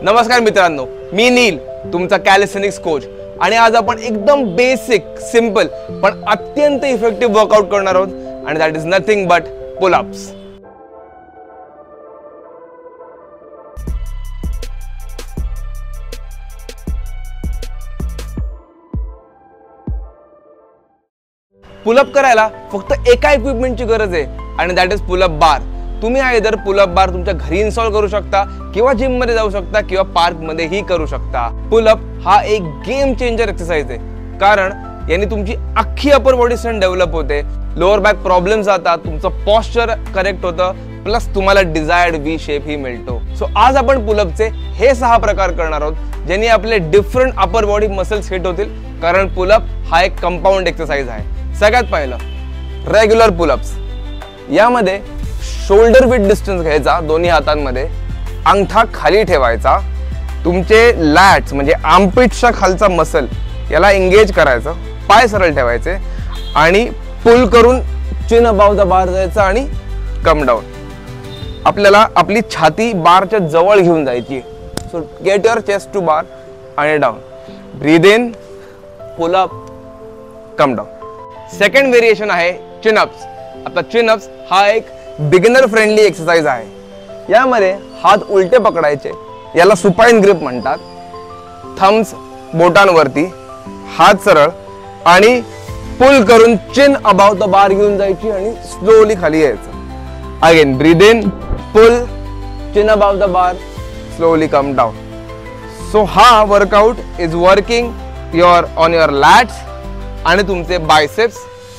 नमस्कार मित्रांनो, मी नील, तुमचा कॅलिस्थेनिक्स कोच. आणि आज आपण एकदम बेसिक, सिंपल पण अत्यंत इफेक्टिव्ह वर्कआउट करणार आहोत आणि that is nothing but pull ups. Pull up करायला फक्त एका इक्विपमेंटची गरज आहे आणि दॅट इज पुलअप बार. तुम्ही आयदर पुलअप बार तुमच्या घरी इन्स्टॉल करू शकता किंवा जिम मध्ये जाऊ शकता किंवा पार्क मध्ये ही करू शकता. पुलअप हा एक गेम चेंजर एक्सरसाइज आहे, कारण याने तुमची अख्खी अपर बॉडी स्ट्रेंथ डेव्हलप होते, लोअर बॅक प्रॉब्लेम जातात, तुमचं पॉस्चर करेक्ट होतं, प्लस तुम्हाला डिझायर्ड व्ही शेप ही मिळतो. सो आज आपण पुलअपचे हे 6 प्रकार करणार आहोत ज्यांनी आपले different upper body muscles hit होतील, कारण पुलअप हा एक कंपाऊंड एक्सरसाइज आहे. सगळ्यात पहिलं रेग्युलर पुलअप्स. यामध्ये शोल्डर विथ डिस्टन्स घ्यायचा दोन्ही हातांमध्ये, अंगठा खाली ठेवायचा, तुमचे लॅट्स म्हणजे आर्मपिट्सच्या खालचा मसल याला एंगेज करायचं, पाय सरळ ठेवायचे आणि पुल करून चिन अबाव द बार जायचं आणि कम डाऊन. आपल्याला आपली छाती बारच्या जवळ घेऊन जायची. So get your chest to bar आणि down. Breathe in, pull up, come down. Second variation आहे चिन अप्स. आता चिन अप्स हा एक बिगिनर फ्रेंडली एक्सरसाइज आहे. यामध्ये हात उलटे पकडायचे, याला सुपाइन ग्रिप म्हणतात. थम्स बोटांवरती, हात सरळ आणि पुल करून चिन अबाव द बार घेऊन जायची आणि स्लोली खाली यायचं. Again breathe in, pull, chin above the bar, slowly come down. So हा workout is working on your lats आणि तुमचे बायसेप्स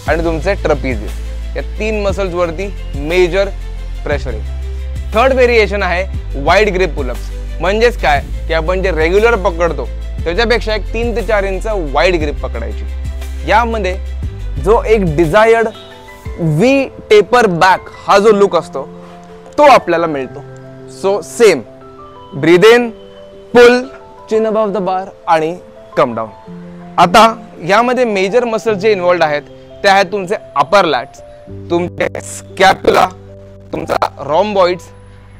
आणि तुमचे ट्रॅपिजियस या 3 मसल्स वरती मेजर प्रेशर आहे. थर्ड व्हेरिएशन आहे वाईड ग्रिप पुलअप्स. म्हणजेच काय की आपण जे रेग्युलर पकडतो त्याच्यापेक्षा एक 3 ते 4 इंच वाईड ग्रिप पकडायची. यामध्ये जो एक डिझायर्ड व्ही टेपर बॅक हा जो लुक असतो तो आपल्याला मिळतो. So same, breathe in, pull, chin above the bar आणि कम डाऊन. आता यामध्ये मेजर मसल्स जे इन्व्हॉल्ड आहेत ते आहेत तुमचे अपर लॅट्स, तुमचे स्कॅप्युला, तुमचा रॉम्बॉइड्स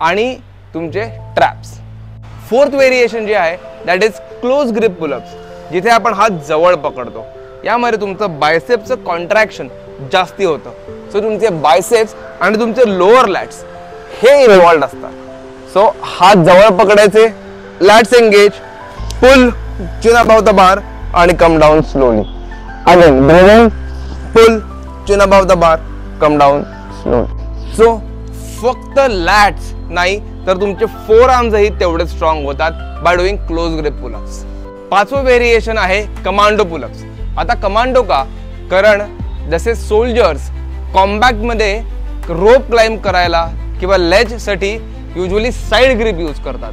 आणि तुमचे ट्रॅप्स. फोर्थ व्हेरिएशन जे आहे that is close grip pullups, जिथे आपण हात जवळ पकडतो. यामध्ये तुमचं बायसेप्सचं कॉन्ट्रॅक्शन जास्ती होतं. सो तुमचे बायसेप्स आणि तुमचे लोअर लॅट्स हे इन्व्हॉल्ड असतात. सो हात जवळ पकडायचे, lats engage, pull, chin above the bar आणि come down slowly. Again breathe in, pull, chin above the bar, come down slowly. So फक्त लॅट्स नाही तर तुमचे 4 आर्म्सही तेवढे स्ट्रॉंग होतात by doing close grip pullups. 5वं व्हेरिएशन आहे कमांडो पुलअप्स. आता कमांडो का? कारण जसे सोल्जर्स कॉम्बॅट मध्ये रोप क्लाइंब करायला किंवा लेज साठी युजली साइड ग्रिप यूज करतात,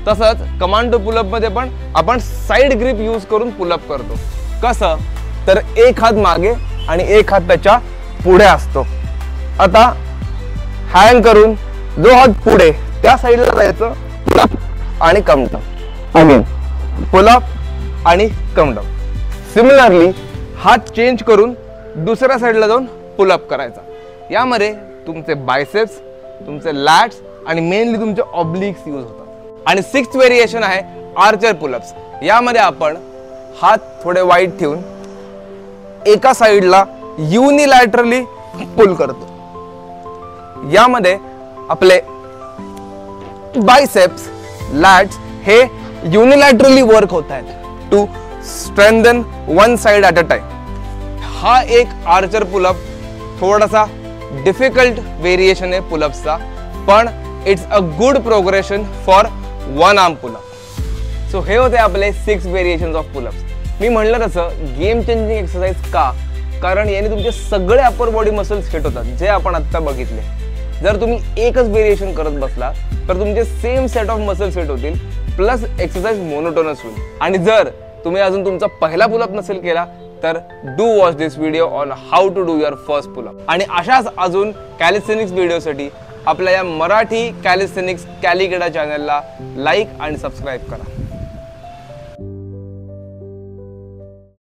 तसंच कमांडो पुलअप मध्ये पण आपण साइड ग्रिप यूज करून पुलअप करतो. कसं तर एक हात मागे आणि एक हात त्याच्या पुढे असतो. आता हँग करून जो हात पुढे त्या साईडला जायचं, पुलअप आणि कम डाऊन. अगेन पुलअप आणि कम डाऊन. सिमिलरली हात चेंज करून दुसऱ्या साईडला जाऊन पुलअप करायचा. यामध्ये तुमचे बायसेप्स, तुमचे लॅट्स आणि मेनली तुमचे ऑब्लिक्स यूज होतात. आणि 6th व्हेरिएशन आहे आर्चर पुलअप्स. यामध्ये आपण हात थोडे वाईड ठेवून एका साईडला युनिलॅटरली पुल करतो. यामध्ये आपले बायसेप्स, लॅट्स हे युनिलॅटरली वर्क होत आहेत to strengthen one side at a time. हा एक आर्चर पुलअप थोडासा डिफिकल्ट व्हेरिएशन आहे पुलअप्सचा, पण it's a good progression for one arm pull up. So हे होते आपले 6 व्हेरिएशन्स ऑफ पुलअप्स. मी म्हणलं तसं गेम चेंजिंग एक्सरसाइज का? कारण याने तुमचे सगळे अपर बॉडी मसल्स हिट होतात जे आपण आत्ता बघितले. जर तुम्ही एकच व्हेरिएशन करत बसला तर तुमचे same set of muscles hit होतील, प्लस एक्सरसाइज मोनोटोनस होईल. आणि जर तुम्ही अजून तुमचा पहिला पुलअप नसेल केला तर do watch this video on how to do your first pull up. आणि अशाच अजून कॅलिस्थेनिक्स व्हिडिओसाठी आपल्या या मराठी कॅलिस्थेनिक्स कॅलिकेडा चॅनलला लाईक आणि सबस्क्राईब करा.